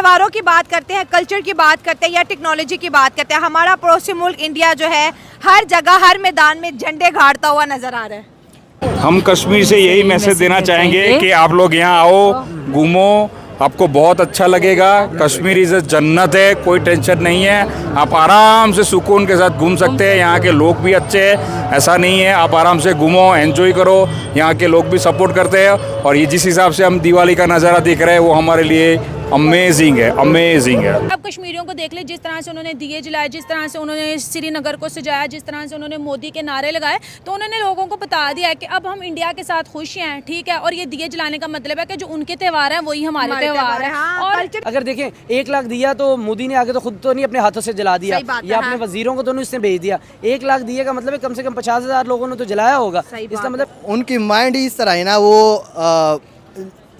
त्योहारों की बात करते हैं, कल्चर की बात करते हैं या टेक्नोलॉजी की बात करते हैं, हमारा पड़ोसी मुल्क इंडिया जो है हर जगह हर मैदान में झंडे गाड़ता हुआ नजर आ रहा है। हम कश्मीर से यही मैसेज देना चाहेंगे कि आप लोग यहाँ आओ, घूमो, आपको बहुत अच्छा लगेगा। कश्मीर इज़ जन्नत है, कोई टेंशन नहीं है। आप आराम से सुकून के साथ घूम सकते हैं। यहाँ के लोग भी अच्छे हैं, ऐसा नहीं है। आप आराम से घूमो, एंजॉय करो। यहाँ के लोग भी सपोर्ट करते हैं और ये जिस हिसाब से हम दिवाली का नज़ारा देख रहे हैं वो हमारे लिए अमेजिंग है, अमेजिंग है। अब कश्मीरियों को देख ले, जिस तरह से उन्होंने दिए जलाए, जिस तरह से उन्होंने श्रीनगर को सजाया, जिस तरह से उन्होंने मोदी के नारे लगाए, तो उन्होंने लोगों को बता दिया है कि अब हम इंडिया के साथ खुश हैं, ठीक है। और ये दिए जलाने का मतलब है कि जो उनके त्यौहार हैं वही हमारे त्यौहार हैं। और अगर देखें 1 लाख दिया तो मोदी ने आगे तो खुद तो नहीं अपने हाथों से जला दिया या अपने वजीरों को तो नहीं उसने भेज दिया। 1 लाख दिए का मतलब है कम से कम 50,000 लोगों ने तो जलाया होगा। इसका मतलब उनकी माइंड ही इस तरह है ना, वो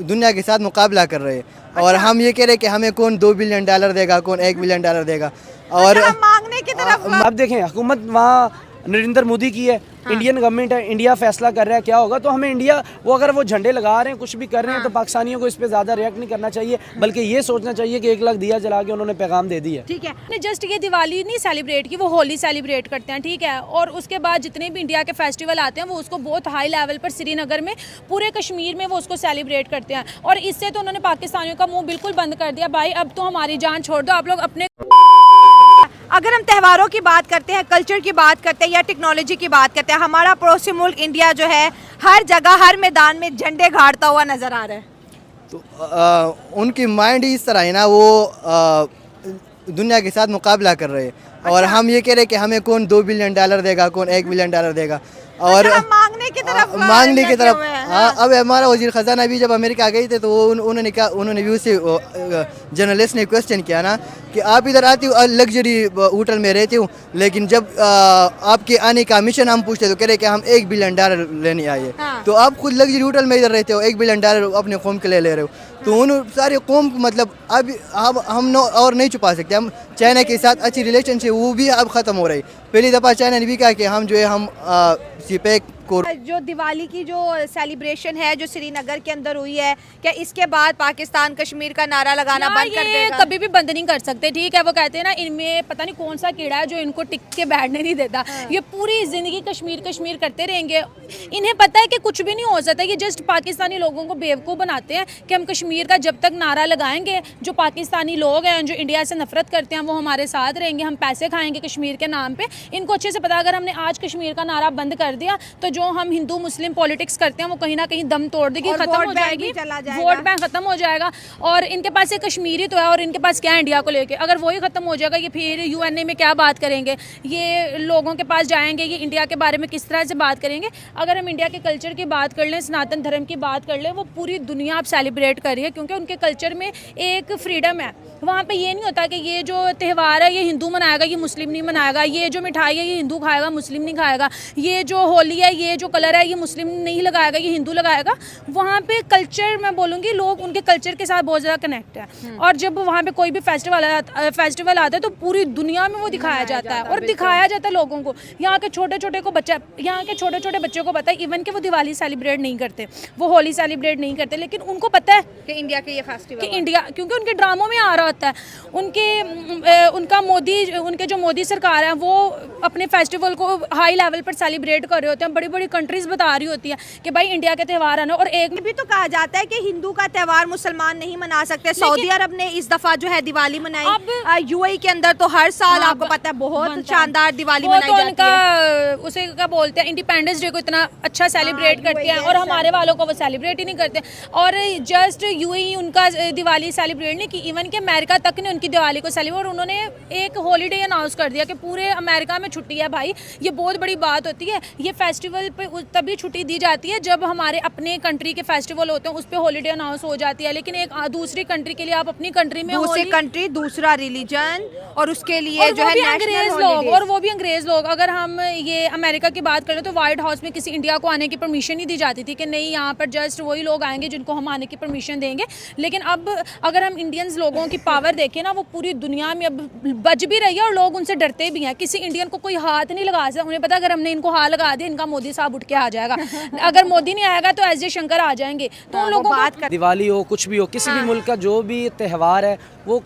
दुनिया के साथ मुकाबला कर रहे हैं। और हम ये कह रहे हैं कि हमें कौन $2 बिलियन देगा, कौन $1 बिलियन देगा। और मांगने की तरफ अब देखें हुकूमत वहाँ नरेंद्र मोदी की है, इंडियन गवर्नमेंट है, इंडिया फैसला कर रहा है क्या होगा। तो हमें इंडिया वो अगर वो झंडे लगा रहे हैं, कुछ भी कर रहे हैं, तो पाकिस्तानियों को इस पे ज़्यादा रिएक्ट नहीं करना चाहिए, बल्कि ये सोचना चाहिए कि 1 लाख दिया जला के उन्होंने पैगाम दे दिया। ठीक है, जस्ट ये दिवाली नहीं सेलिब्रेट की, वो होली सेलिब्रेट करते हैं, ठीक है। और उसके बाद जितने भी इंडिया के फेस्टिवल आते हैं वो उसको बहुत हाई लेवल पर श्रीनगर में, पूरे कश्मीर में वो उसको सेलिब्रेट करते हैं। और इससे तो उन्होंने पाकिस्तानियों का मुँह बिल्कुल बंद कर दिया। भाई अब तो हमारी जान छोड़ दो, आप लोग अपने। अगर हम त्योहारों की बात करते हैं, कल्चर की बात करते हैं या टेक्नोलॉजी की बात करते हैं, हमारा पड़ोसी मुल्क इंडिया जो है हर जगह हर मैदान में झंडे गाड़ता हुआ नजर आ रहा है। तो उनकी माइंड ही इस तरह है ना, वो दुनिया के साथ मुकाबला कर रहे हैं। और हम ये कह रहे हैं कि हमें कौन $2 बिलियन देगा, कौन $1 बिलियन देगा। और मांगने की तरफ हाँ। अब हमारा वजीर ख़जाना भी जब अमेरिका गए थे तो उन्होंने भी उसे जर्नलिस्ट ने क्वेश्चन किया ना कि आप इधर आती हो, लग्जरी होटल में रहती हूँ, लेकिन जब आपके आने का मिशन हम पूछते तो कह रहे कि हम $1 बिलियन लेने आए। तो आप खुद लग्जरी होटल में इधर रहते हो, $1 बिलियन अपने कौम के लिए ले रहे हो। तो उन सारे कौम मतलब अब हम और नहीं छुपा सकते। हम चाइना के साथ अच्छी रिलेशनशिप वो भी अब ख़त्म हो रही। पहली दफ़ा चाइना ने भी कहा कि हम जो है हम सीपेक को जो दिवाली की जो सेलिब्रेशन है जो श्रीनगर के अंदर हुई है, क्या इसके बाद पाकिस्तान कश्मीर का नारा लगाना बंद कर देगा? कभी भी बंद नहीं कर सकते, ठीक है। वो कहते हैं ना, इनमें पता नहीं कौन सा कीड़ा है जो इनको टिक के बैठने नहीं देता। ये पूरी जिंदगी कश्मीर कश्मीर करते रहेंगे। इन्हें पता है कि कुछ भी नहीं हो सकता। ये जस्ट पाकिस्तानी लोगों को बेवकूफ़ बनाते हैं कि हम कश्मीर का जब तक नारा लगाएंगे, जो पाकिस्तानी लोग हैं जो इंडिया से नफरत करते हैं वो हमारे साथ रहेंगे, हम पैसे खाएंगे कश्मीर के नाम पे। इनको अच्छे से पता, अगर हमने आज कश्मीर का नारा बंद कर दिया तो जो हम हिंदू मुस्लिम पॉलिटिक्स करते हैं वो कहीं ना कहीं दम तोड़ देगी, खत्म हो जाएगी, वोट बैंक खत्म हो जाएगा। और इनके पास ये कश्मीरी तो है और इनके पास क्या है इंडिया को लेके। अगर वही खत्म हो जाएगा, ये फिर यूएनए में क्या बात करेंगे, ये लोगों के पास जाएंगे, ये इंडिया के बारे में किस तरह से बात करेंगे। अगर हम इंडिया के कल्चर की बात कर लें, सनातन धर्म की बात कर लें, वो पूरी दुनिया अब सेलिब्रेट कर रही है क्योंकि उनके कल्चर में एक फ्रीडम है। वहाँ पे ये नहीं होता कि ये जो त्यौहार है ये हिंदू मनाएगा, ये मुस्लिम नहीं मनाएगा, ये जो मिठाई है ये हिंदू खाएगा, मुस्लिम नहीं खाएगा, ये जो होली है, ये जो कलर है ये मुस्लिम नहीं लगाएगा, ये हिंदू लगाएगा। वहाँ पे कल्चर, मैं बोलूँगी, लोग उनके कल्चर के साथ बहुत ज़्यादा कनेक्ट है। और जब वहाँ पे कोई भी फेस्टिवल आता है तो पूरी दुनिया में वो दिखाया जाता है और दिखाया जाता है लोगों को। यहाँ के छोटे छोटे बच्चों को पता है इवन कि वो दिवाली सेलिब्रेट नहीं करते, वो होली सेलिब्रेट नहीं करते, लेकिन उनको पता है कि इंडिया के ये फेस्टिवल, कि इंडिया, क्योंकि उनके ड्रामों में आ रहा होता है। उनके जो मोदी सरकार है वो अपने फेस्टिवल को हाई लेवल पर सेलिब्रेट कर रहे होते हैं। बड़ी बड़ी कंट्रीज बता रही होती है कि भाई इंडिया के त्यौहार है ना। और एक भी तो कहा जाता है कि हिंदू का त्यौहार मुसलमान नहीं मना सकते। सऊदी अरब ने इस दफा जो है दिवाली मनाई, यूएई के अंदर तो हर साल आपको पता है बहुत शानदार दिवाली मनाई जाती है। उसे क्या बोलते हैं, इंडिपेंडेंस डे को इतना अच्छा सेलिब्रेट करते हैं और हमारे वालों को वो सेलिब्रेट ही नहीं करते। और जस्ट यूएई उनका दिवाली सेलिब्रेट नहीं की, इवन कि अमेरिका तक ने उनकी दिवाली को सेलिब्रेट, और उन्होंने एक हॉलीडे अनाउंस कर दिया कि पूरे अमेरिका में छुट्टी है। भाई ये बहुत बड़ी बात होती है। ये फेस्टिवल पे तभी छुट्टी दी जाती है जब हमारे अपने कंट्री के फेस्टिवल होते हैं, उस पर हॉलीडे अनाउंस हो जाती है। लेकिन एक दूसरी कंट्री के लिए आप अपनी कंट्री में, दूसरी कंट्री, दूसरा रिलीजन, और उसके लिए जो है अंग्रेज लोग, और वो भी अंग्रेज लोग। अगर हम ये अमेरिका की बात करें तो व्हाइट हाउस में किसी इंडिया को आने की परमिशन नहीं दी जाती थी कि नहीं, यहाँ पर जस्ट वही लोग आएंगे जिनको हम आने की परमिशन देंगे। लेंगे। लेकिन अब अगर हम इंडियंस लोगों की पावर देखें ना, वो पूरी दुनिया में अब बच भी रही है और लोग उनसे डरते भी हैं। किसी इंडियन को कोई हाथ नहीं लगा सकता, उन्हें पता अगर हमने इनको हाथ लगा दिया इनका मोदी साहब उठ के आ जाएगा। अगर मोदी नहीं आएगा तो एस जयशंकर आ जाएंगे। तो उन लोगों को दिवाली हो कुछ भी हो, किसी भी मुल्क का जो भी त्यौहार है वो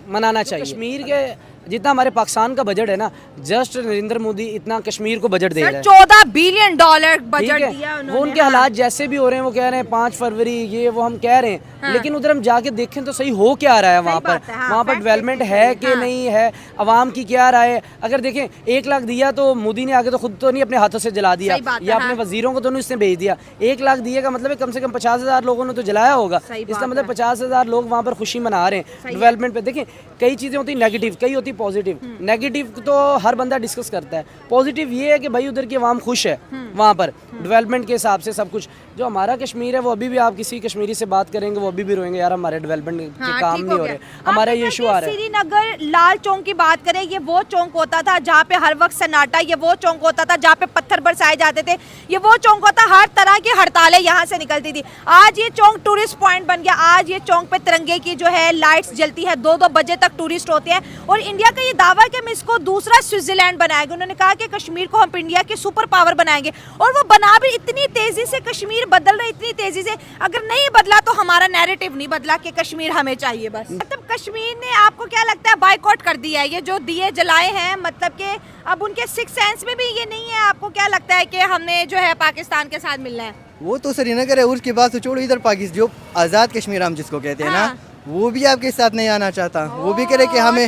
मनाना चाहिए। कश्मीर के जितना हमारे पाकिस्तान का बजट है ना, जस्ट नरेंद्र मोदी इतना कश्मीर को बजट दे रहा है। 14 बिलियन डॉलर बजट ठीक दिया है, उन्होंने। वो उनके हालात जैसे भी हो रहे हैं, वो कह रहे हैं 5 फरवरी ये वो हम कह रहे हैं, लेकिन उधर हम जाके देखें तो सही हो क्या रहा है वहाँ पर। वहाँ पर डेवलपमेंट है कि नहीं है, आवाम की क्या राय है। अगर देखें 1 लाख दिया तो मोदी ने आगे तो खुद तो नहीं अपने हाथों से जला दिया, या अपने वजीरों को तो नहीं उसने भेज दिया। 1 लाख दिए का मतलब है कम से कम 50,000 लोगों ने तो जलाया होगा। इसका मतलब 50,000 लोग वहाँ पर खुशी मना रहे हैं डेवलपमेंट पे। देखें कई चीज़ें होती नेगेटिव, कई होती पॉजिटिव। नेगेटिव तो हर बंदा डिस्कस करता है, पॉजिटिव ये है कि भाई उधर की आवाम खुश है वहाँ पर डेवलपमेंट के हिसाब से सब कुछ। जो हमारा कश्मीर है वो अभी भी आप किसी कश्मीरी से बात करेंगे वो अभी भी रोएंगे, यार हमारे डेवलपमेंट के काम नहीं हो रहे, हमारा ये इशू आ रहा है। श्रीनगर लाल चौक की बात करें, ये वो चौक होता था जहाँ पे हर वक्त सन्नाटा, ये वो चौक होता था जहाँ पे पत्थर बरसाए जाते थे, ये वो चौक होता, हर तरह की हड़तालें यहाँ से निकलती थी। आज ये चौक टूरिस्ट पॉइंट बन गया। आज ये चौक पे तिरंगे की जो है लाइट्स जलती है, 2-2 बजे तक टूरिस्ट होते हैं। और इंडिया का ये दावा है कि हम इसको दूसरा स्विट्जरलैंड बनाएंगे। उन्होंने कहा कि कश्मीर को हम इंडिया के सुपर पावर बनाएंगे, और वो बना भी इतनी तेजी से, कश्मीर बदल रहा है इतनी तेजी से। अगर नहीं बदला तो हमारा नैरेटिव नहीं बदला कि कश्मीर हमें चाहिए बस। मतलब कश्मीर ने, आपको क्या लगता है, बायकॉट कर दिया है? ये जो दिए जलाए हैं, मतलब कि अब उनके सिक्स सेंस में भी ये नहीं है। आपको क्या लगता है कि हमने जो है पाकिस्तान के साथ मिलना है? वो तो श्रीनगर है, उसके बाद तो छोड़ो, इधर पाकिस्तान जो आज़ाद कश्मीर हम जिसको कहते हैं ना, वो भी आपके साथ नहीं आना चाहता। वो भी कह रहे कि हमें,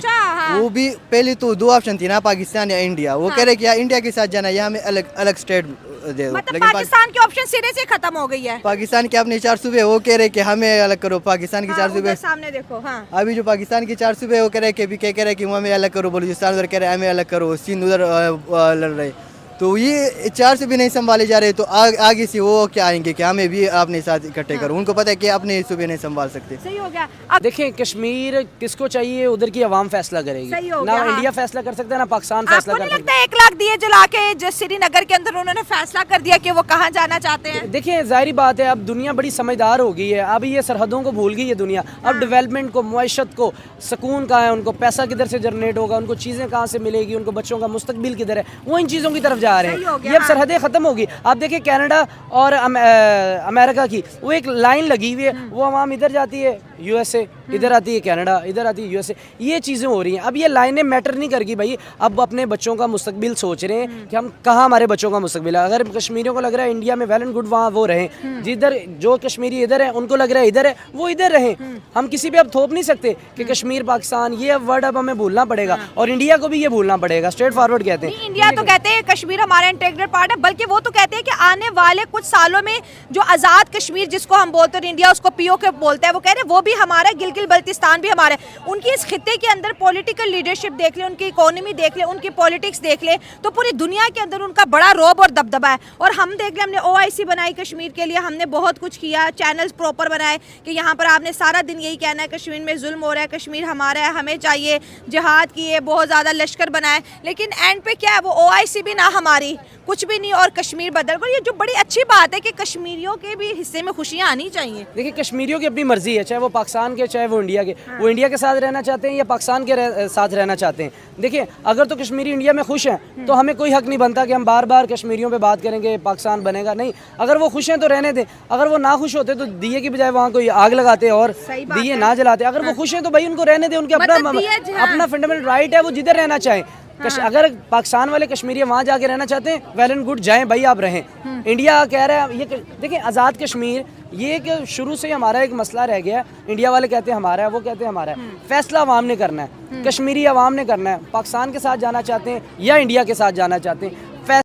वो भी पहले तो 2 ऑप्शन थी ना, पाकिस्तान या इंडिया। वो कह रहे कि इंडिया के साथ जाना या हमें अलग अलग स्टेट दे दो। मतलब पाकिस्तान की ऑप्शन सिरे से खत्म हो गई है। पाकिस्तान के अपने 4 सूबे, वो कह रहे कि हमें अलग करो। पाकिस्तान की 4 सूबे सामने देखो। अभी जो पाकिस्तान की 4 सूबे वो कह रहे कि कह रहे कि हमें अलग करो, बलूचिस्तान उधर कह रहे हमें अलग करो, सिंध उधर लड़ रहे। तो ये 4 से भी नहीं संभाले जा रहे, तो आगे से वो क्या आएंगे कि हमें भी अपने साथ इकट्ठे करो। उनको पता है कि अपने सूबे नहीं संभाल सकते। सही हो गया। देखें कश्मीर किसको चाहिए, उधर की आवाम फैसला करेगी। ना इंडिया फैसला कर सकता है, ना पाकिस्तान फैसला कर सकता है। लगता है 1 लाख दिए जला के श्रीनगर के अंदर उन्होंने फैसला कर दिया कि वो कहाँ जाना चाहते हैं? देखिए जाहिर बात है, अब दुनिया बड़ी समझदार हो गई है। अब ये सरहदों को भूल गई है दुनिया। अब डेवलपमेंट को, मुआशत को, सुकून कहाँ है, उनको पैसा किधर से जनरेट होगा, उनको चीज़ें कहाँ से मिलेगी, उनको बच्चों का मुस्तकबिल किधर है, वो इन चीज़ों की तरफ जा रहे हैं। सरहदें खत्म होगी। आप देखिए कनाडा और अमेरिका की वो एक लाइन लगी हुई है, वो आवाम इधर जाती है यूएसए, इधर आती है कनाडा, इधर आती है यूएसए। ये चीज़ें हो रही हैं। अब ये लाइनें मैटर नहीं करगी भाई। अब अपने बच्चों का मुस्तकबिल सोच रहे हैं कि हम कहाँ हमारे बच्चों का मुस्तकबिल है। अगर कश्मीरियों को लग रहा है इंडिया में वेल एंड गुड, वहाँ वो रहें। जिधर जो कश्मीरी इधर है, उनको लग रहा है इधर है, वो इधर रहें। हम किसी पे अब थोप नहीं सकते कि कश्मीर पाकिस्तान, ये वर्ड अब हमें भूलना पड़ेगा। और इंडिया को भी ये भूलना पड़ेगा। स्ट्रेट फॉरवर्ड कहते हैं। इंडिया तो कहते हैं कश्मीर हमारा इंटीग्रल पार्ट है, बल्कि वो तो कहते हैं कि आने वाले कुछ सालों में जो आज़ाद कश्मीर जिसको हम बोलते हैं, इंडिया उसको पीओके बोलता है, वो कह रहे हैं वो भी हमारा, गिलगित बल्तिस्तान भी हमारा है। उनकी इस खित्ते के अंदर पॉलिटिकल लीडरशिप देख ले, उनकी इकोनॉमी देख ले, उनकी पॉलिटिक्स देख ले, तो पूरी दुनिया के अंदर उनका बड़ा रौब और दबदबा है। और हम देख ले, हमने OIC बनाई कश्मीर के लिए, हमने बहुत कुछ किया, चैनल्स प्रॉपर बनाए कि यहाँ पर आपने सारा दिन यही कहना है कश्मीर में जुल्म हो रहा है, कश्मीर हमारा है, हमें चाहिए, जिहाद किए, बहुत ज़्यादा लश्कर बनाए, लेकिन एंड पे क्या है, वो OIC भी ना हमारी, कुछ भी नहीं, और कश्मीर बदल गया। ये जो बड़ी अच्छी बात है कि कश्मीरियों के भी हिस्से में खुशियाँ आनी चाहिए। देखिए कश्मीरियों की अपनी मर्जी है, चाहे वो पाकिस्तान के, चाहे वो इंडिया के। वो इंडिया के साथ रहना चाहते हैं या पाकिस्तान के साथ रहना चाहते हैं। देखिए अगर तो कश्मीरी इंडिया में खुश हैं तो हमें कोई हक नहीं बनता कि हम बार बार कश्मीरियों पे बात करेंगे पाकिस्तान बनेगा, नहीं। अगर वो खुश हैं तो रहने दें। अगर वो ना खुश होते तो दिए की बजाय वहाँ कोई आग लगाते और दिए ना जलाते। अगर वो खुश हैं तो भाई उनको रहने दें, उनके अपना फंडामेंटल राइट है, वो जिधर रहना चाहें। अगर पाकिस्तान वाले कश्मीरी वहाँ जाके रहना चाहते हैं, वेल एंड गुड, जाएं भाई, आप रहें। इंडिया कह रहा है, ये देखिए आज़ाद कश्मीर, ये कि शुरू से ही हमारा एक मसला रह गया है। इंडिया वाले कहते हैं हमारा है, वो कहते हैं हमारा है। फैसला अवाम ने करना है, कश्मीरी अवाम ने करना है। पाकिस्तान के साथ जाना चाहते हैं या इंडिया के साथ जाना चाहते हैं।